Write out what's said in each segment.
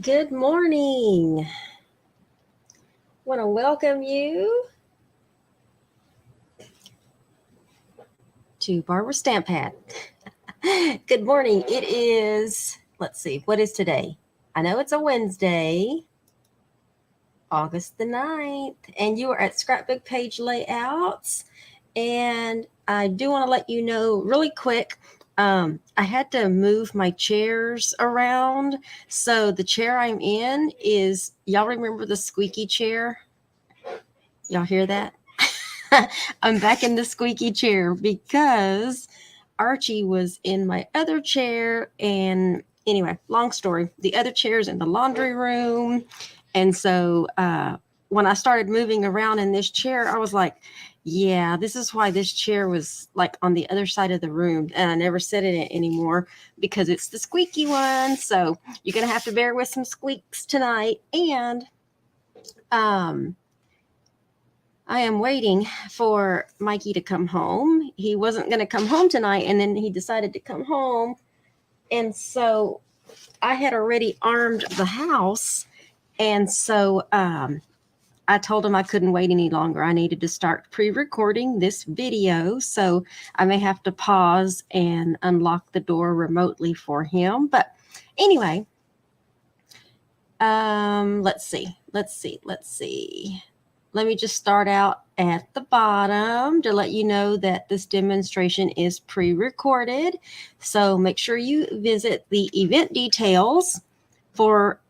Good morning. Want to welcome you to Barbara Stamppad. Good morning. It is, let's see, what is today? I know it's a Wednesday, August the 9th, and you are at Scrapbook Page Layouts. And I do want to let you know really quick, I had to move my chairs around. So the chair I'm in is, y'all remember the squeaky chair? Y'all hear that? I'm back in the squeaky chair because Archie was in my other chair. And anyway, long story. The other chair's in the laundry room. And so when I started moving around in this chair, I was like, yeah, this is why this chair was like on the other side of the room. And I never sit in it anymore because it's the squeaky one. So you're going to have to bear with some squeaks tonight. And I am waiting for Mikey to come home. He wasn't going to come home tonight, and then he decided to come home. And so I had already armed the house. And so I told him I couldn't wait any longer. I needed to start pre-recording this video. So I may have to pause and unlock the door remotely for him. But anyway, let's see. Let me just start out at the bottom to let you know that this demonstration is pre-recorded. So make sure you visit the event details for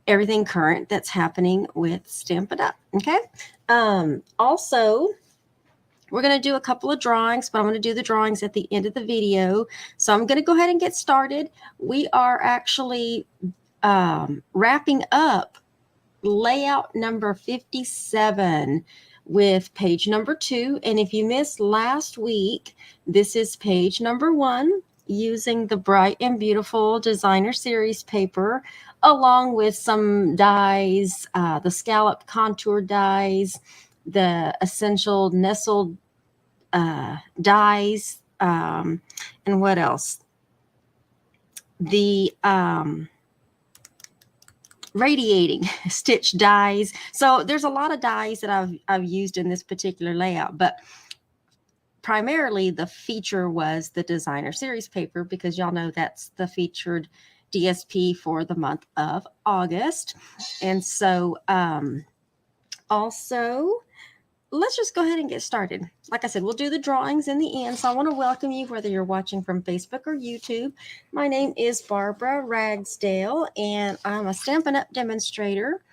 everything current that's happening with Stamp It Up. Okay. Also, we're going to do a couple of drawings, but I'm going to do the drawings at the end of the video. So I'm going to go ahead and get started. We are actually wrapping up layout number 57 with page number 2. And if you missed last week, this is page number 1 using the Bright and Beautiful Designer Series paper, along with some dies, the scallop contour dies, the essential nestled dies, and what else? The radiating stitch dies. So there's a lot of dies that I've used in this particular layout, but primarily the feature was the Designer Series paper, because y'all know that's the featured DSP for the month of August. And so also, let's just go ahead and get started. Like I said, we'll do the drawings in the end. So I want to welcome you, whether you're watching from Facebook or YouTube. My name is Barbara Ragsdale, and I'm a Stampin' Up! Demonstrator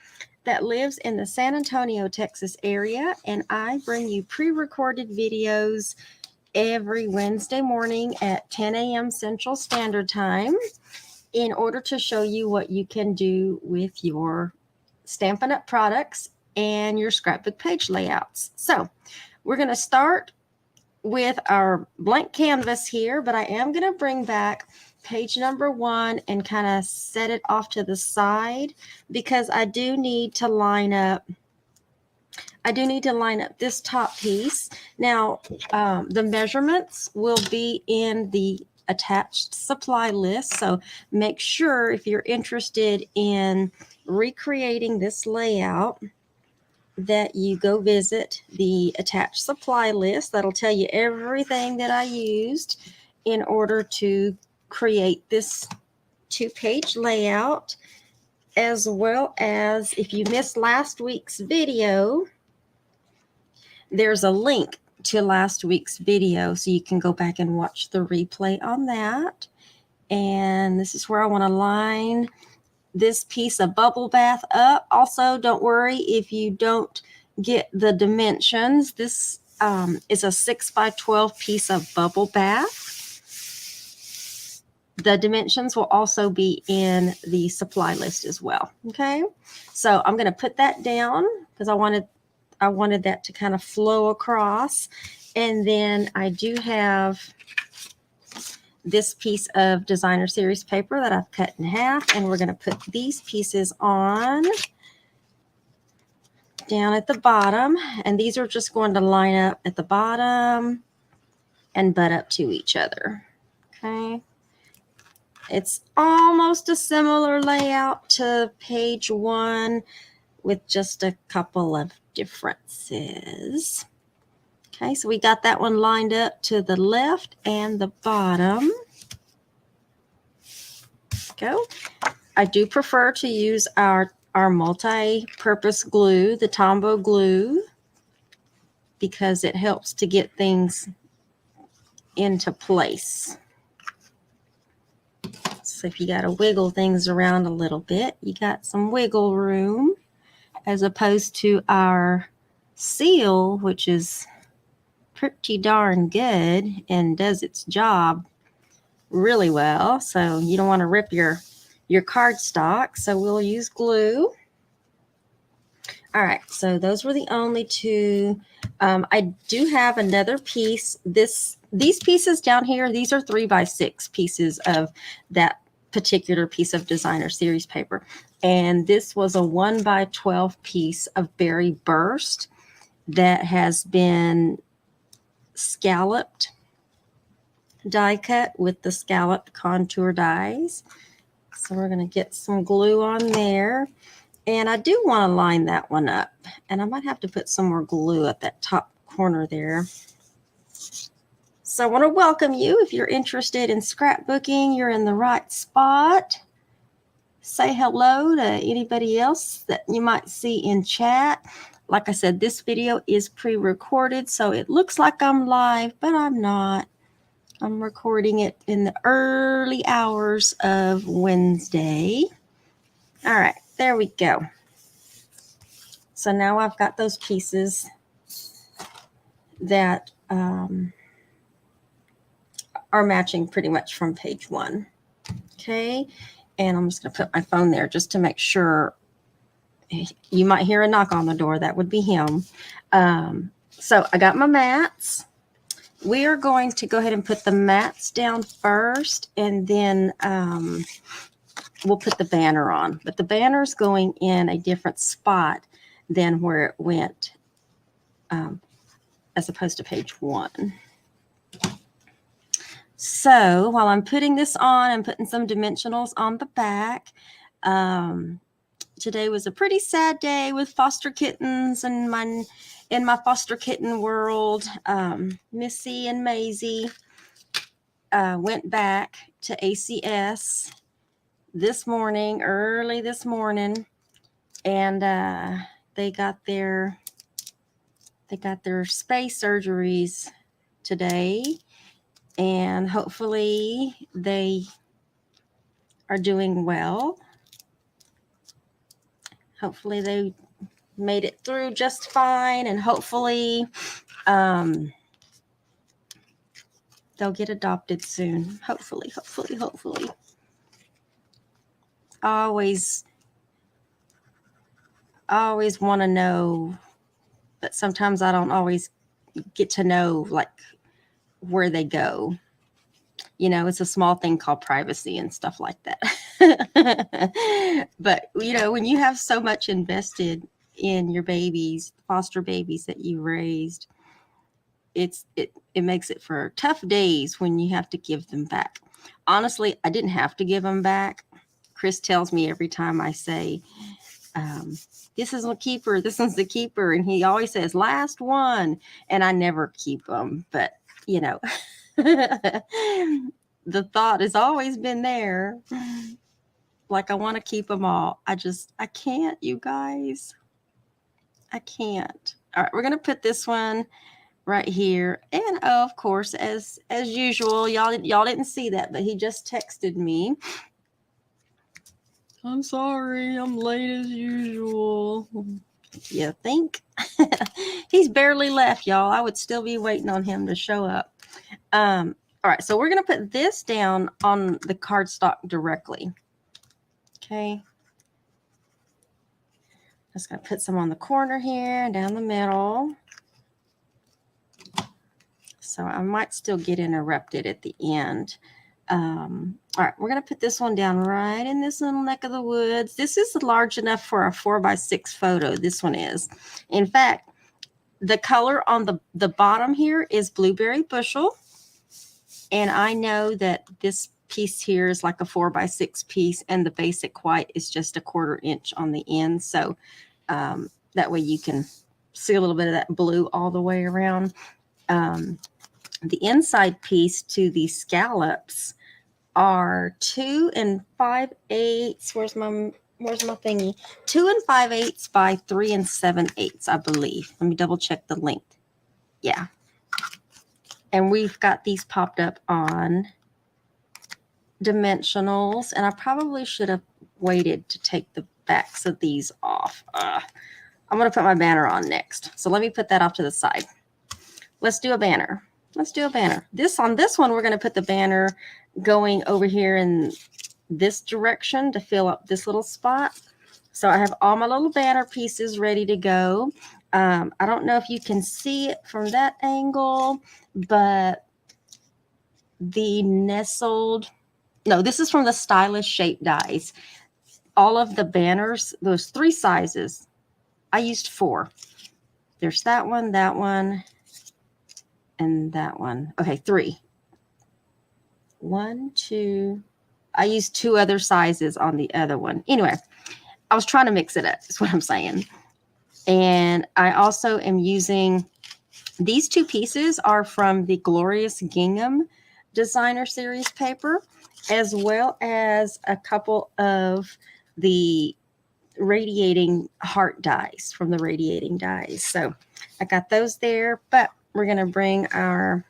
that lives in the San Antonio, Texas area. And I bring you pre-recorded videos every Wednesday morning at 10 a.m. Central Standard Time in order to show you what you can do with your Stampin' Up! Products and your scrapbook page layouts. So we're going to start with our blank canvas here, but I am going to bring back page number 1 and kind of set it off to the side, because I do need to line up this top piece. Now, the measurements will be in the attached supply list. So make sure, if you're interested in recreating this layout, that you go visit the attached supply list. That'll tell you everything that I used in order to create this 2-page layout, as well as, if you missed last week's video, there's a link to last week's video, so you can go back and watch the replay on that. And this is where I want to line this piece of bubble bath up. Also, don't worry if you don't get the dimensions. This is a 6x12 piece of bubble bath. The dimensions will also be in the supply list as well. Okay, so I'm going to put that down because I wanted that to kind of flow across. And then I do have this piece of Designer Series paper that I've cut in half, and we're going to put these pieces on down at the bottom, and these are just going to line up at the bottom and butt up to each other. Okay, It's almost a similar layout to page 1 with just a couple of differences. Okay, so we got that one lined up to the left and the bottom. Go. I do prefer to use our multi-purpose glue, the Tombow glue, because it helps to get things into place. So if you got to wiggle things around a little bit, you got some wiggle room, as opposed to our seal, which is pretty darn good and does its job really well. So you don't want to rip your cardstock. So we'll use glue. All right, so those were the only two. I do have another piece. These pieces down here, these are 3x6 pieces of that particular piece of designer series paper. And this was a 1x12 piece of berry burst that has been scalloped, die cut with the scalloped contour dies. So we're going to get some glue on there. And I do want to line that one up. And I might have to put some more glue at that top corner there. So I want to welcome you. If you're interested in scrapbooking, you're in the right spot. Say hello to anybody else that you might see in chat. Like I said, this video is pre-recorded, so it looks like I'm live, but I'm not. I'm recording it in the early hours of Wednesday. All right, there we go. So now I've got those pieces that are matching pretty much from page 1. Okay, and I'm just going to put my phone there just to make sure. You might hear a knock on the door. That would be him. So I got my mats. We are going to go ahead and put the mats down first, and then we'll put the banner on. But the banner is going in a different spot than where it went, as opposed to page 1. So while I'm putting this on, I'm putting some dimensionals on the back. Today was a pretty sad day with foster kittens and in my foster kitten world. Missy and Maisie went back to ACS early this morning, and they got their space surgeries today, and hopefully they are doing well. Hopefully they made it through just fine, and hopefully they'll get adopted soon. Hopefully. I always want to know, but sometimes I don't always get to know like where they go. You know, it's a small thing called privacy and stuff like that. But, you know, when you have so much invested in your babies, foster babies that you raised, it makes it for tough days when you have to give them back. Honestly, I didn't have to give them back. Chris tells me every time I say, this is a keeper, this one's the keeper. And he always says, last one. And I never keep them. But, you know, the thought has always been there. Like, I want to keep them all. I can't, you guys. I can't. All right, we're going to put this one right here. And of course, as usual, y'all didn't see that, but he just texted me. I'm sorry, I'm late as usual. You think? He's barely left, y'all. I would still be waiting on him to show up. All right, so we're going to put this down on the cardstock directly. Okay. Just going to put some on the corner here and down the middle. So I might still get interrupted at the end. All right, we're going to put this one down right in this little neck of the woods. This is large enough for a 4x6 photo. This one is. In fact, the color on the bottom here is blueberry bushel. And I know that this piece here is like a 4x6 piece, and the basic white is just a 1/4 inch on the end. So that way you can see a little bit of that blue all the way around. The inside piece to the scallops are 2 5/8. Where's my thingy? 2 5/8 by 3 7/8, I believe. Let me double check the length. Yeah. And we've got these popped up on dimensionals, and I probably should have waited to take the backs of these off. I'm going to put my banner on next. So let me put that off to the side. Let's do a banner. On this one, we're going to put the banner going over here in this direction to fill up this little spot. So I have all my little banner pieces ready to go. I don't know if you can see it from that angle, but the nestled, no, this is from the Stylish Shape dies. All of the banners, those 3 sizes, I used 4. There's that one, and that one. Okay, 3. 1, 2. I used 2 other sizes on the other one. Anyway, I was trying to mix it up, is what I'm saying. And I also am using, these 2 pieces are from the Glorious Gingham Designer Series paper, as well as a couple of the radiating heart dies from the radiating dies. So I got those there, but we're going to bring our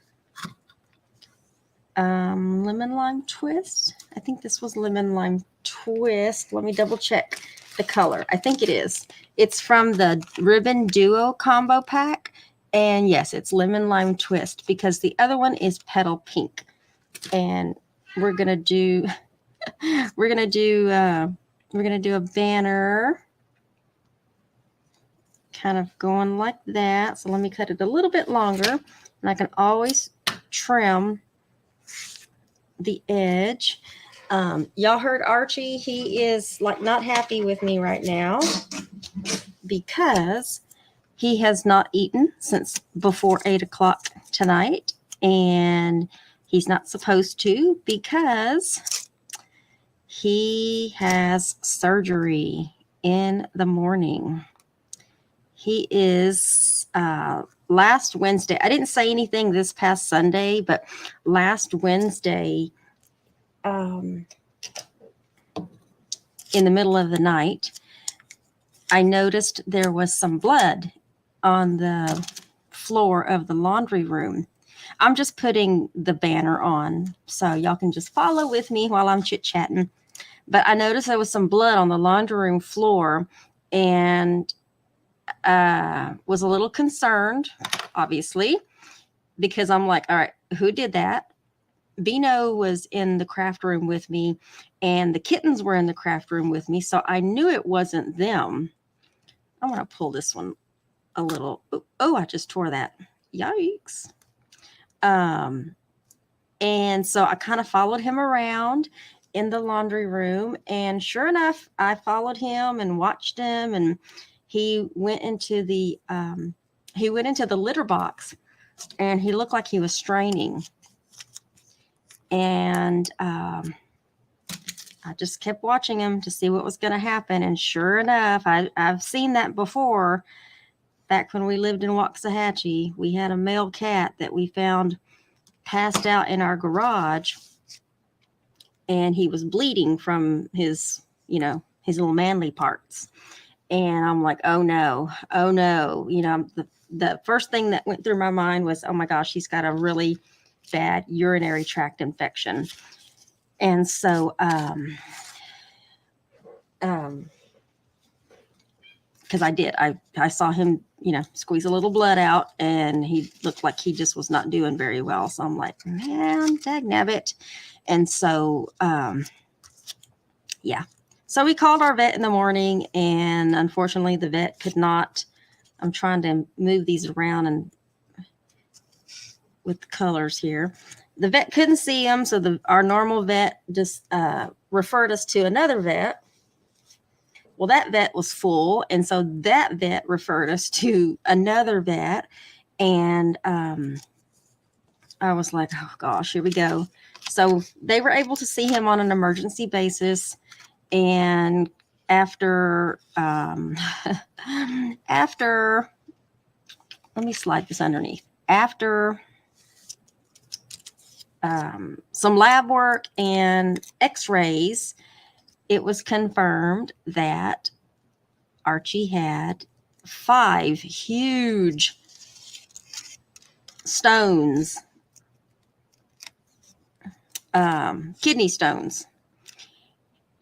lemon lime twist. I think this was lemon lime twist. Let me double check the color. I think it is. It's from the Ribbon Duo combo pack. And yes, it's lemon lime twist, because the other one is petal pink. And we're going to do a banner kind of going like that. So let me cut it a little bit longer, and I can always trim the edge. Y'all heard Archie. He is like not happy with me right now because he has not eaten since before 8 o'clock tonight, and he's not supposed to because he has surgery in the morning. He is last Wednesday. I didn't say anything this past Sunday, but last Wednesday, in the middle of the night, I noticed there was some blood on the floor of the laundry room. I'm just putting the banner on so y'all can just follow with me while I'm chit-chatting. But I noticed there was some blood on the laundry room floor, and was a little concerned, obviously, because I'm like, all right, who did that? Bino was in the craft room with me, and the kittens were in the craft room with me, so I knew it wasn't them. I'm going to pull this one a little. Oh, I just tore that. Yikes. And so I kind of followed him around in the laundry room, and sure enough, I followed him and watched him, and he went into the litter box, and he looked like he was straining. And I just kept watching him to see what was going to happen. And sure enough, I've seen that before. Back when we lived in Waxahachie, we had a male cat that we found passed out in our garage, and he was bleeding from his little manly parts. And I'm like, oh no. The first thing that went through my mind was, oh my gosh, he's got a really bad urinary tract infection. And so, because I saw him, squeeze a little blood out, and he looked like he just was not doing very well. So I'm like, man, dagnabbit. And so, yeah. So we called our vet in the morning, and unfortunately the vet could not. I'm trying to move these around and with the colors here. The vet couldn't see him, so our normal vet just referred us to another vet. Well, that vet was full, and so that vet referred us to another vet, and I was like, oh gosh, here we go. So they were able to see him on an emergency basis. And after, after, let me slide this underneath. After some lab work and x-rays, it was confirmed that Archie had 5 huge stones, kidney stones.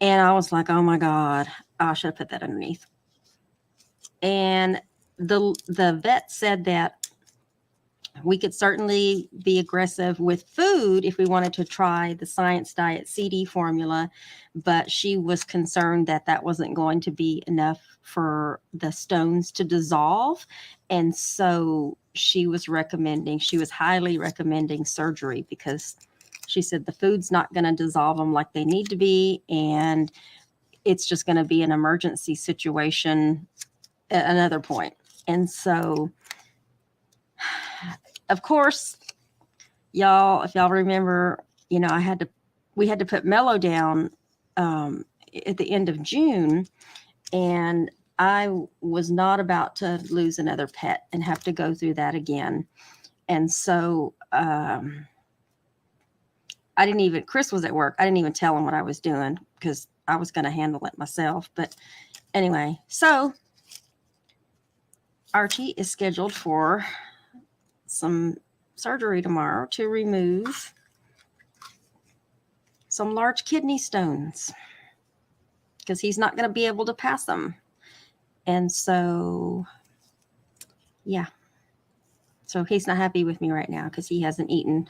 And I was like, oh my God, I should have put that underneath. And the vet said that we could certainly be aggressive with food if we wanted to try the Science Diet CD formula, but she was concerned that that wasn't going to be enough for the stones to dissolve. And so she was highly recommending surgery, because she said the food's not going to dissolve them like they need to be, and it's just going to be an emergency situation at another point. And so, of course, y'all, if y'all remember, you know, we had to put Mello down at the end of June, and I was not about to lose another pet and have to go through that again. And so Chris was at work. I didn't even tell him what I was doing because I was going to handle it myself. But anyway, so Archie is scheduled for some surgery tomorrow to remove some large kidney stones, because he's not going to be able to pass them. And so, yeah. So he's not happy with me right now because he hasn't eaten.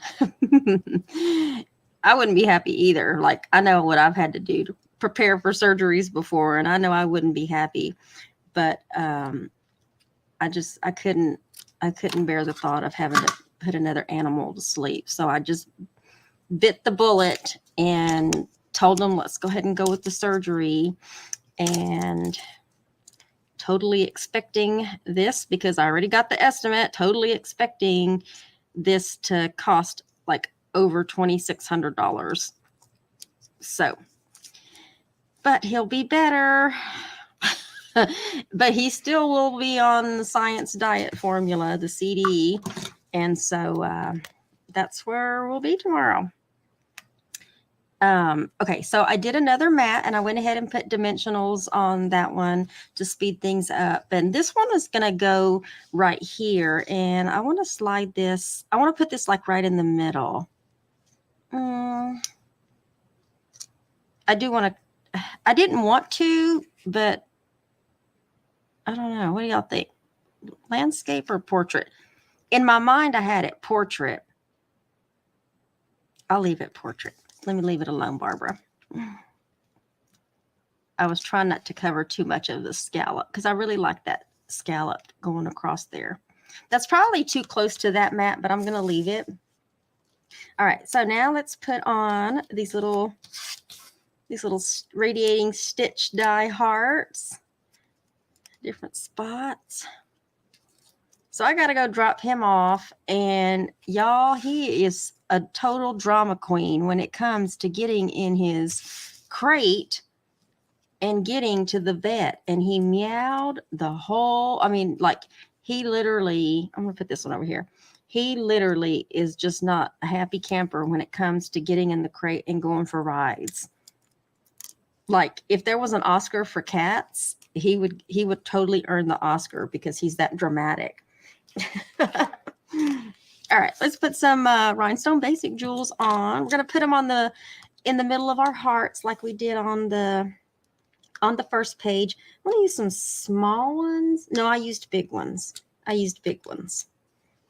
I wouldn't be happy either. Like, I know what I've had to do to prepare for surgeries before, and I know I wouldn't be happy. But I couldn't bear the thought of having to put another animal to sleep. So I just bit the bullet and told them, let's go ahead and go with the surgery. And totally expecting this, because I already got the estimate, totally expecting this to cost like over $2,600. So, but he'll be better. But he still will be on the Science Diet formula, the CD. And so that's where we'll be tomorrow. Okay, so I did another mat, and I went ahead and put dimensionals on that one to speed things up. And this one is going to go right here. And I want to slide this. I want to put this like right in the middle. I didn't want to, but I don't know. What do y'all think? Landscape or portrait? In my mind, I had it portrait. I'll leave it portrait. Let me leave it alone, Barbara. I was trying not to cover too much of the scallop because I really like that scallop going across there. That's probably too close to that mat, but I'm going to leave it. All right. So now let's put on these little radiating stitch die hearts. Different spots. So I got to go drop him off. And y'all, he is a total drama queen when it comes to getting in his crate and getting to the vet. And he meowed the whole, like he literally, I'm going to put this one over here. He literally is just not a happy camper when it comes to getting in the crate and going for rides. Like if there was an Oscar for cats, he would totally earn the Oscar because he's that dramatic. All right, let's put some rhinestone basic jewels on. We're going to put them in the middle of our hearts like we did on the first page. I'm going to use some small ones. No, I used big ones.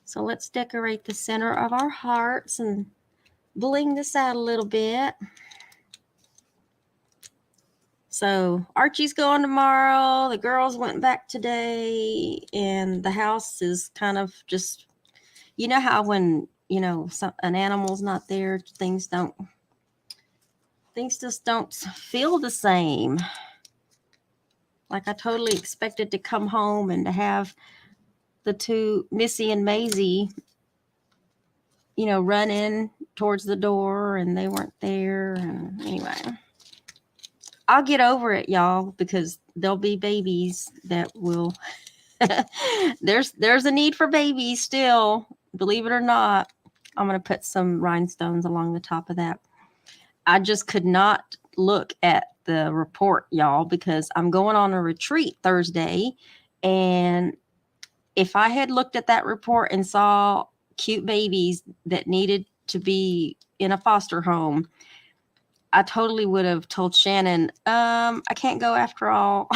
So let's decorate the center of our hearts and bling this out a little bit. So Archie's going tomorrow. The girls went back today, and the house is kind of just, you know how when, an animal's not there, things just don't feel the same. Like I totally expected to come home and to have the two, Missy and Maisie, running towards the door and they weren't there. And anyway, I'll get over it, y'all, because there'll be babies that will. there's a need for babies still, believe it or not. I'm going to put some rhinestones along the top of that. I just could not look at the report, y'all, because I'm going on a retreat Thursday. And if I had looked at that report and saw cute babies that needed to be in a foster home, I totally would have told Shannon, I can't go after all.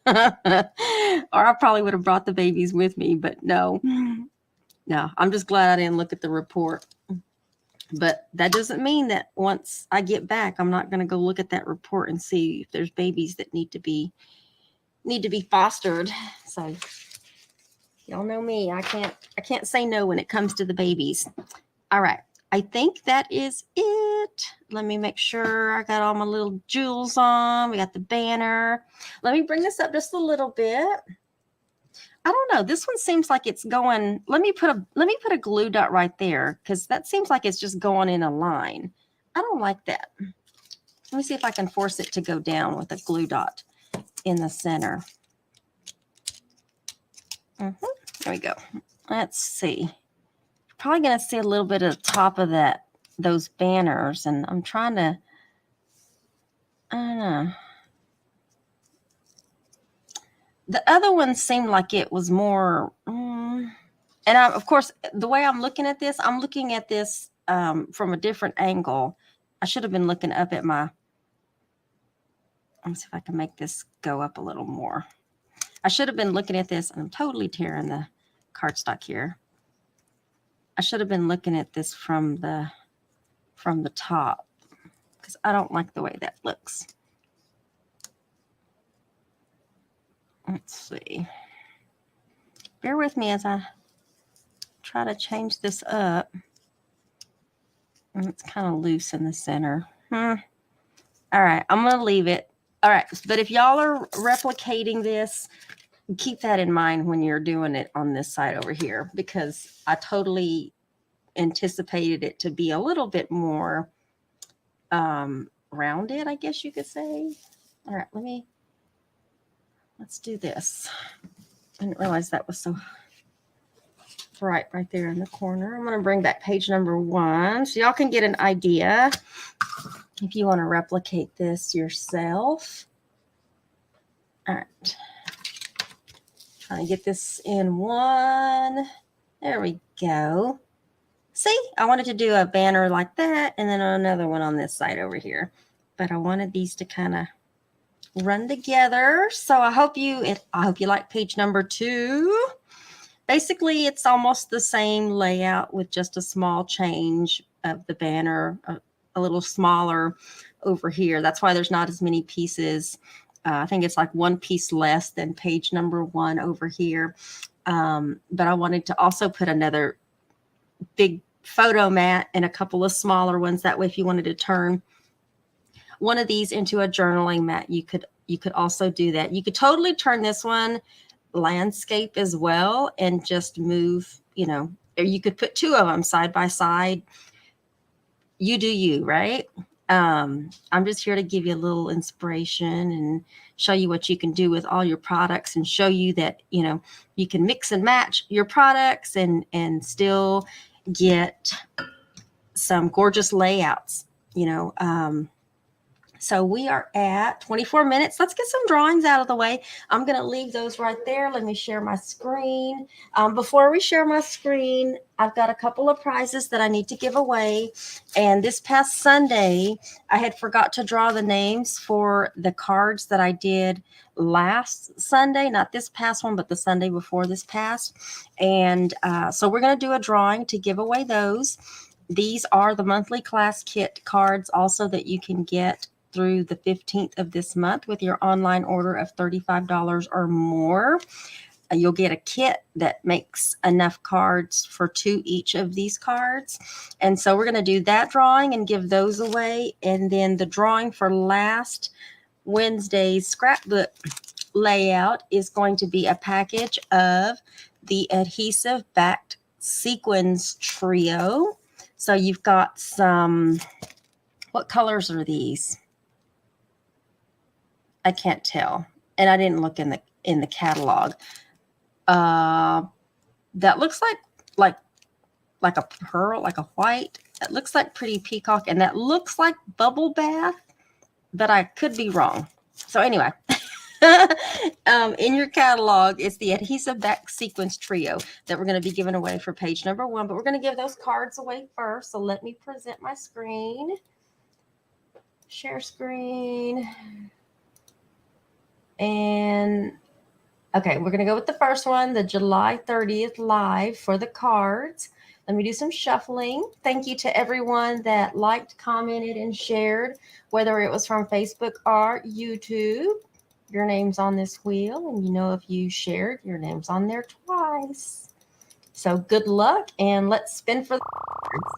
Or I probably would have brought the babies with me, but no, I'm just glad I didn't look at the report. But that doesn't mean that once I get back, I'm not going to go look at that report and see if there's babies that need to be fostered. So y'all know me. I can't say no when it comes to the babies. All right. I think that is it. Let me make sure I got all my little jewels on. We got the banner. Let me bring this up just a little bit. I don't know. This one seems like it's going. Let me put a glue dot right there, because that seems like it's just going in a line. I don't like that. Let me see if I can force it to go down with a glue dot in the center. There we go. Let's see. Probably going to see a little bit of the top of those banners, and I'm trying to, I don't know. The other one seemed like it was more, and of course, the way I'm looking at this from a different angle. I should have been looking up at let me see if I can make this go up a little more. I should have been looking at this, and I'm totally tearing the cardstock here. I should have been looking at this from the top, because I don't like the way that looks. Let's see. Bear with me as I try to change this up. And it's kind of loose in the center. All right, I'm going to leave it. All right, but if y'all are replicating this, keep that in mind when you're doing it on this side over here, because I totally anticipated it to be a little bit more rounded, I guess you could say. All right, let's do this. I didn't realize that was so bright right there in the corner. I'm going to bring back page number 1 so y'all can get an idea if you want to replicate this yourself. All right. Trying to get this in one. There we go. See, I wanted to do a banner like that and then another one on this side over here. But I wanted these to kind of run together. So I hope you like page number 2. Basically, it's almost the same layout with just a small change of the banner, a little smaller over here. That's why there's not as many pieces. I think it's like 1 piece less than page number 1 over here. But I wanted to also put another big photo mat and a couple of smaller ones. That way, if you wanted to turn one of these into a journaling mat, you could also do that. You could totally turn this one landscape as well and just move, or you could put 2 of them side by side. You do you, right? I'm just here to give you a little inspiration and show you what you can do with all your products, and show you that, you can mix and match your products and still get some gorgeous layouts, So we are at 24 minutes. Let's get some drawings out of the way. I'm going to leave those right there. Let me share my screen. Before we share my screen, I've got a couple of prizes that I need to give away. And this past Sunday, I had forgot to draw the names for the cards that I did last Sunday. Not this past one, but the Sunday before this past. And so we're going to do a drawing to give away those. These are the monthly class kit cards also that you can get through the 15th of this month with your online order of $35 or more. You'll get a kit that makes enough cards for 2 each of these cards. And so we're going to do that drawing and give those away. And then the drawing for last Wednesday's scrapbook layout is going to be a package of the adhesive backed sequins trio. So you've got some, what colors are these? I can't tell. And I didn't look in the catalog. That looks like a pearl, like a white. It looks like Pretty Peacock, and that looks like Bubble Bath, but I could be wrong. So anyway, in your catalog, it's the adhesive back sequence trio that we're going to be giving away for page number 1, but we're going to give those cards away first. So let me present my screen. Share screen. And okay, we're going to go with the first one, the July 30th live for the cards. Let me do some shuffling. Thank you to everyone that liked, commented, and shared, whether it was from Facebook or YouTube. Your name's on this wheel, and you know if you shared, your name's on there twice. So good luck, and let's spin for the cards.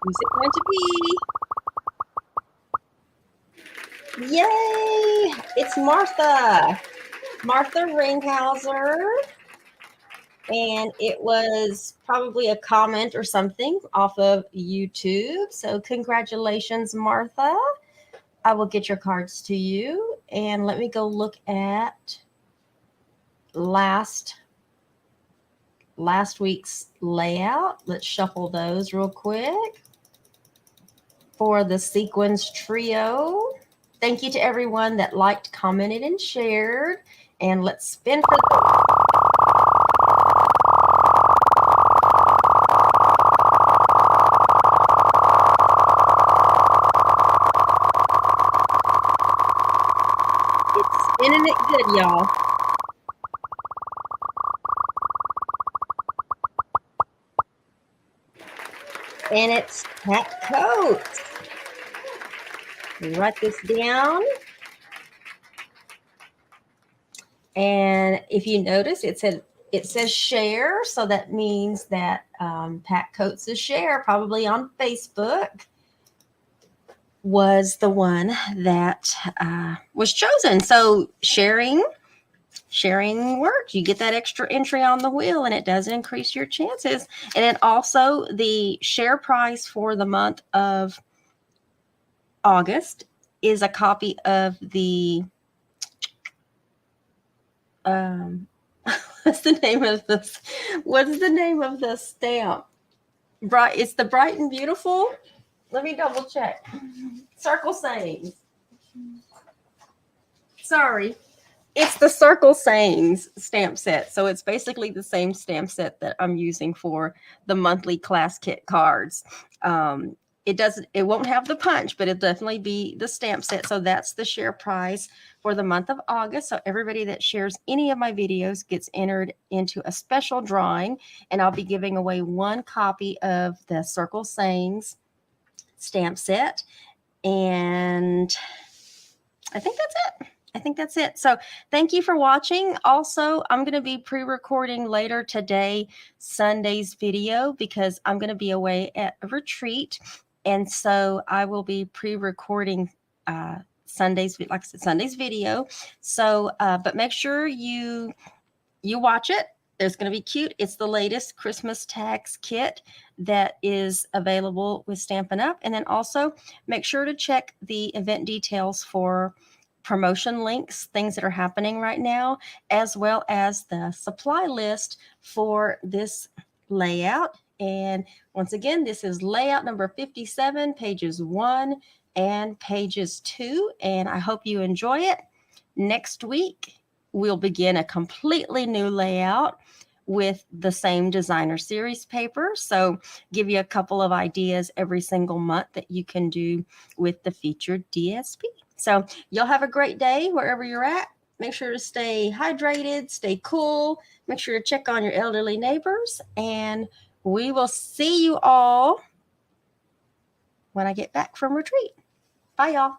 Who's it going to be? Yay! It's Martha. Martha Ringhauser. And it was probably a comment or something off of YouTube. So congratulations, Martha. I will get your cards to you. And let me go look at last week's layout. Let's shuffle those real quick. For the sequins trio. Thank you to everyone that liked, commented, and shared. And let's spin for the... It's spinning it good, y'all. And it's Pat Coates. Write this down. And if you notice, it says share. So that means that Pat Coates' share, probably on Facebook, was the one that was chosen. So sharing works. You get that extra entry on the wheel, and it does increase your chances. And then also the share price for the month of August is a copy of the what's the name of this? What's the name of the stamp? It's the Bright and Beautiful. Let me double check. Circle Sayings. Sorry. It's the Circle Sayings stamp set. So it's basically the same stamp set that I'm using for the monthly class kit cards. It won't have the punch, but it'll definitely be the stamp set. So that's the share prize for the month of August. So everybody that shares any of my videos gets entered into a special drawing, and I'll be giving away 1 copy of the Circle Sayings stamp set. And I think that's it. So thank you for watching. Also, I'm going to be pre-recording later today Sunday's video because I'm going to be away at a retreat. And so I will be pre-recording Sunday's video. So, but make sure you watch it. It's going to be cute. It's the latest Christmas tags kit that is available with Stampin' Up. And then also make sure to check the event details for promotion links, things that are happening right now, as well as the supply list for this layout. And once again, this is layout number 57, pages 1 and pages 2. And I hope you enjoy it. Next week, we'll begin a completely new layout with the same designer series paper. So give you a couple of ideas every single month that you can do with the featured DSP. So you'll have a great day wherever you're at. Make sure to stay hydrated, stay cool. Make sure to check on your elderly neighbors. And we will see you all when I get back from retreat. Bye, y'all.